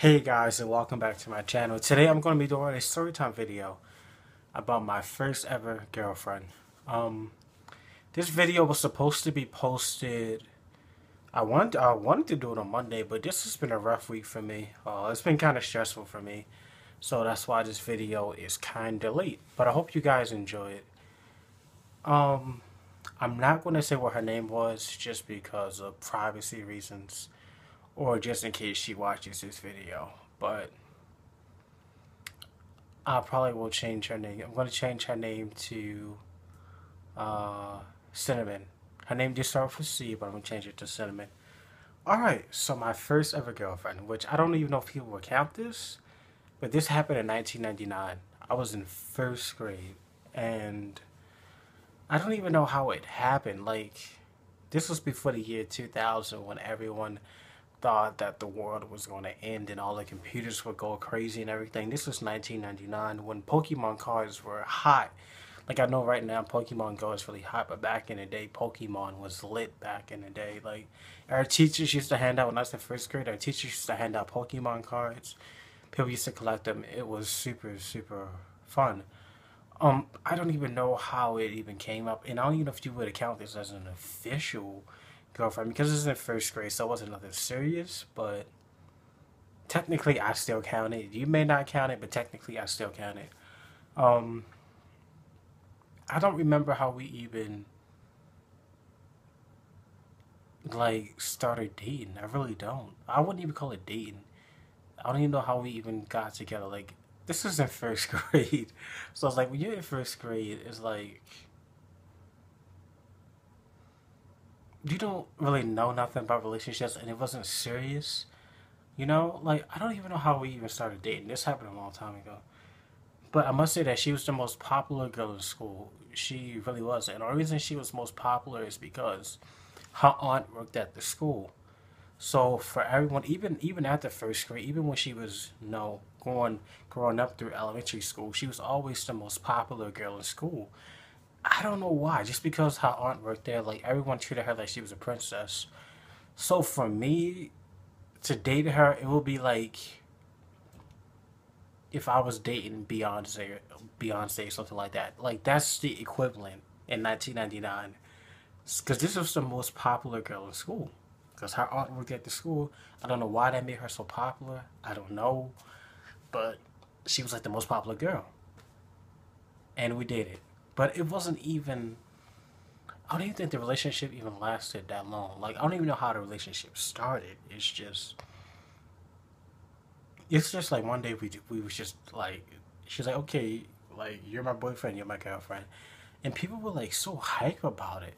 Hey guys, and welcome back to my channel. Today I'm going to be doing a storytime video about my first ever girlfriend. Um, this video was supposed to be posted. I wanted to do it on Monday, but this has been a rough week for me. It's been kind of stressful for me, so that's why this video is kind of late. But I hope you guys enjoy it. Um, I'm not going to say what her name was just because of privacy reasons, or just in case she watches this video. But I probably will change her name. I'm going to change her name to Cinnamon. Her name did start with C, but I'm going to change it to Cinnamon. Alright, so my first ever girlfriend, which I don't even know if people would count this, but this happened in 1999. I was in first grade, and I don't even know how it happened. Like, this was before the year 2000 when everyone thought that the world was going to end and all the computers would go crazy and everything. This was 1999 when Pokemon cards were hot. Like, I know right now Pokemon Go is really hot, but back in the day, Pokemon was lit back in the day. Like, our teachers used to hand out, when I was in first grade, our teachers used to hand out Pokemon cards. People used to collect them. It was super, super fun. I don't even know how it even came up, and I don't even know if you would count this as an official girlfriend because this is in first grade, so it wasn't nothing serious. But technically, I still count it. You may not count it, but technically, I still count it. Um, I don't remember how we even like started dating. I really don't. I wouldn't even call it dating. I don't even know how we even got together. Like, this was in first grade, so it's like when you're in first grade, it's like you don't really know nothing about relationships, and it wasn't serious. You know, like I don't even know how we even started dating. This happened a long time ago. But I must say that she was the most popular girl in school. She really was. And the reason she was most popular is because her aunt worked at the school. So for everyone, even after first grade, even when she was, growing up through elementary school, she was always the most popular girl in school. I don't know why. Just because her aunt worked there, like everyone treated her like she was a princess. So for me to date her, it would be like if I was dating Beyonce, something like that. Like that's the equivalent in 1999. Because this was the most popular girl in school. Because her aunt worked at the school. I don't know why that made her so popular. I don't know, but she was like the most popular girl, and we dated. But it wasn't even. I don't even think the relationship even lasted that long. Like I don't even know how the relationship started. It's just like one day we was just like she's like, okay, like you're my boyfriend, you're my girlfriend, and people were like so hype about it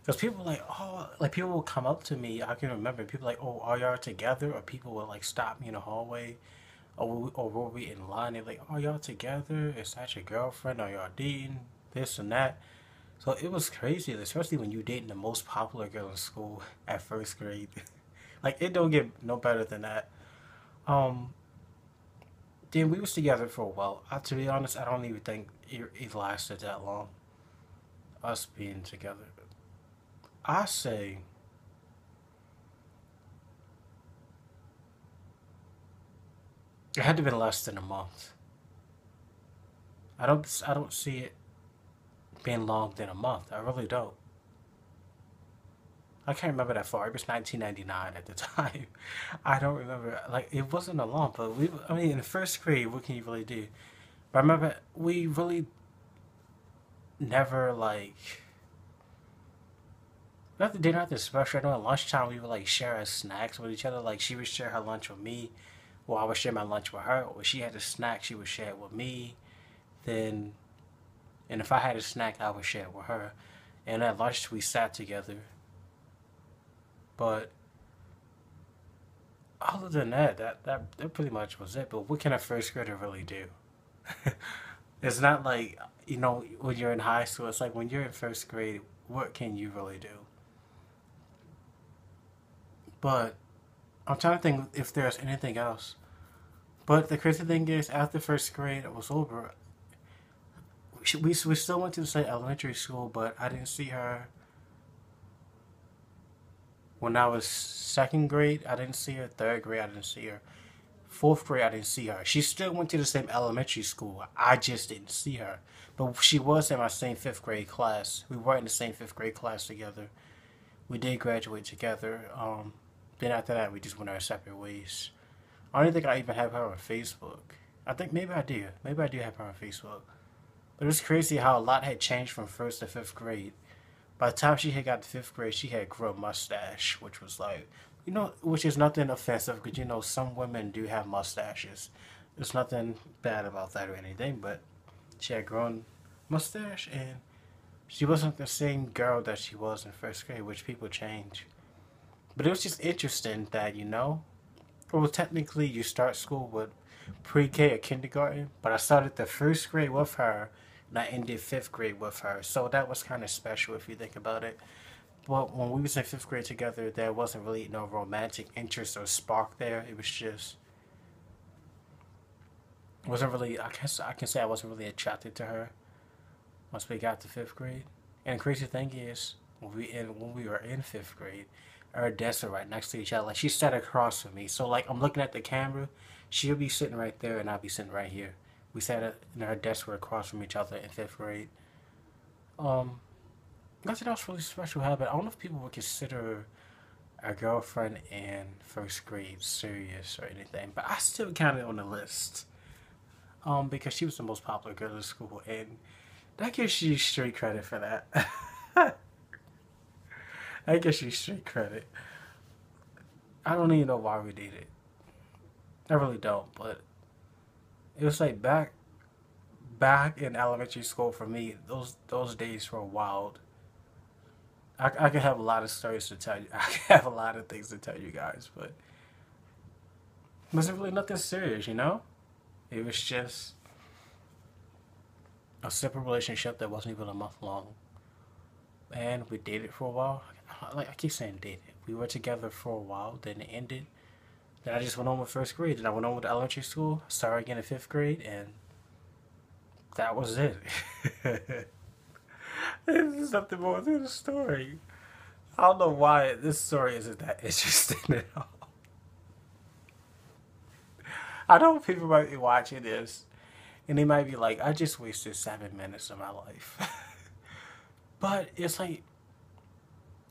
because people were like, oh, like people would come up to me. I can remember people like, oh, are y'all together? Or people would like stop me in the hallway, or were we in line? They're like, are y'all together? Is that your girlfriend? Are y'all dating? This and that. So it was crazy, especially when you dating the most popular girl in school at first grade. Like it don't get no better than that. Um, Then we was together for a while. To be honest, I don't even think it lasted that long. Us being together, I say it had to have been less than a month. I don't see it being long than a month. I really don't. I can't remember that far. It was 1999 at the time. I don't remember. Like it wasn't a long, but we. I mean, in the first grade, what can you really do? But I remember we really never like after dinner, after special, I know at lunchtime we would like share our snacks with each other. Like she would share her lunch with me, or I would share my lunch with her. Or she had a snack, she would share it with me. Then, and if I had a snack, I would share it with her. And at lunch we sat together. But other than that pretty much was it. But what can a first grader really do? It's not like when you're in high school. It's like when you're in first grade. What can you really do? But I'm trying to think if there's anything else. But the crazy thing is, after first grade was over, we still went to the same elementary school, but I didn't see her when I was second grade. I didn't see her third grade. I didn't see her Fourth grade, I didn't see her. She still went to the same elementary school. I just didn't see her. But she was in my same fifth grade class. We were in the same fifth grade class together. We did graduate together. Then after that, we just went our separate ways. I don't think I even have her on Facebook. I think maybe I do. Maybe I do have her on Facebook. But it was crazy how a lot had changed from first to fifth grade. By the time she had got to fifth grade, she had grown a mustache, which was like, which is nothing offensive because some women do have mustaches. There's nothing bad about that or anything, but she had grown mustache and she wasn't the same girl that she was in first grade, which people change. But it was just interesting that, well, technically you start school with pre-K or kindergarten, but I started the first grade with her and I ended fifth grade with her. So that was kind of special if you think about it. But when we was in fifth grade together, there wasn't really no romantic interest or spark there. It was just, wasn't really, I guess I can say I wasn't really attracted to her once we got to fifth grade. And the crazy thing is, when we were in fifth grade, our desks are right next to each other. Like she sat across from me, so like I'm looking at the camera, she'll be sitting right there, and I'll be sitting right here. We sat in our desks were across from each other in fifth grade. Nothing else really special happened. I don't know if people would consider our girlfriend in first grade serious or anything, but I still counted on the list. Because she was the most popular girl in school, and that gives you straight credit for that. I guess you straight credit. I don't even know why we did it. I really don't, but it was like back in elementary school for me, those days were wild. I could have a lot of stories to tell you. I could have a lot of things to tell you guys, but it wasn't really nothing serious. It was just a simple relationship that wasn't even a month long. And we dated for a while. Like I keep saying dated. We were together for a while, then it ended. Then I just went on with first grade. Then I went on with elementary school, started again in fifth grade, and that was it. There's nothing more to the story. I don't know why this story isn't that interesting at all. I know people might be watching this and they might be like, I just wasted 7 minutes of my life. But it's like,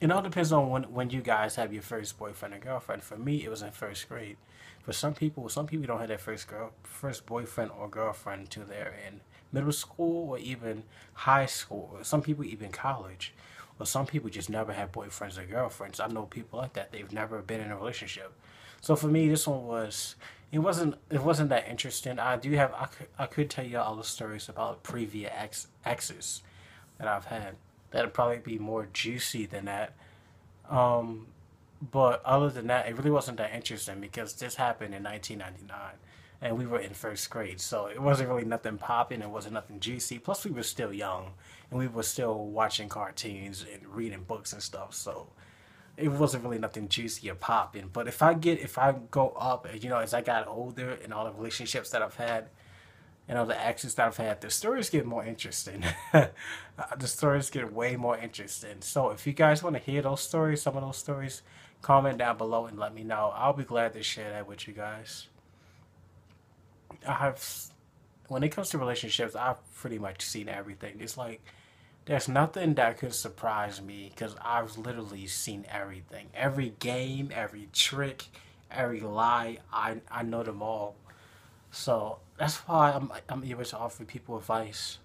it all depends on when you guys have your first boyfriend or girlfriend. For me, it was in first grade. For some people don't have their first boyfriend or girlfriend until they're in middle school or even high school. Or some people even college. Or some people just never had boyfriends or girlfriends. I know people like that. They've never been in a relationship. So for me, this one was it wasn't that interesting. I could tell you all the stories about previous exes that I've had. That'd probably be more juicy than that. But other than that, it really wasn't that interesting because this happened in 1999 and we were in first grade. So it wasn't really nothing popping. It wasn't nothing juicy. Plus, we were still young and we were still watching cartoons and reading books and stuff. So it wasn't really nothing juicy or popping. But if I go up, as I got older and all the relationships that I've had, and all the exes that I've had, the stories get more interesting. The stories get way more interesting. So if you guys want to hear those stories, some of those stories, comment down below and let me know. I'll be glad to share that with you guys. When it comes to relationships, I've pretty much seen everything. It's like, there's nothing that could surprise me because I've literally seen everything. Every game, every trick, every lie, I know them all. So that's why I'm able to offer people advice.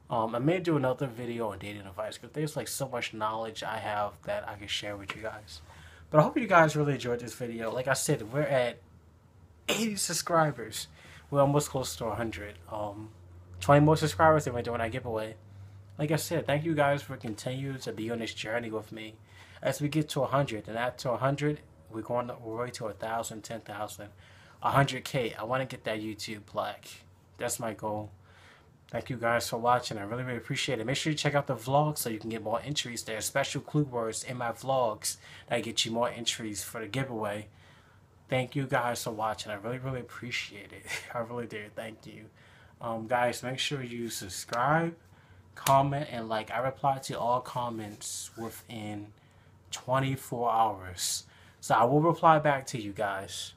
I may do another video on dating advice because there's like so much knowledge I have that I can share with you guys. But I hope you guys really enjoyed this video. Like I said, we're at 80 subscribers. We're almost close to 100. 20 more subscribers and we're doing our giveaway. Like I said, thank you guys for continuing to be on this journey with me. As we get to 100, and after 100, we're right to 1,000, 10,000. 100K. I want to get that YouTube plaque. That's my goal. Thank you guys for watching. I really, really appreciate it. Make sure you check out the vlogs so you can get more entries. There are special clue words in my vlogs that get you more entries for the giveaway. Thank you guys for watching. I really, really appreciate it. I really do. Thank you. Guys, make sure you subscribe, comment, and like. I reply to all comments within 24 hours. So I will reply back to you guys.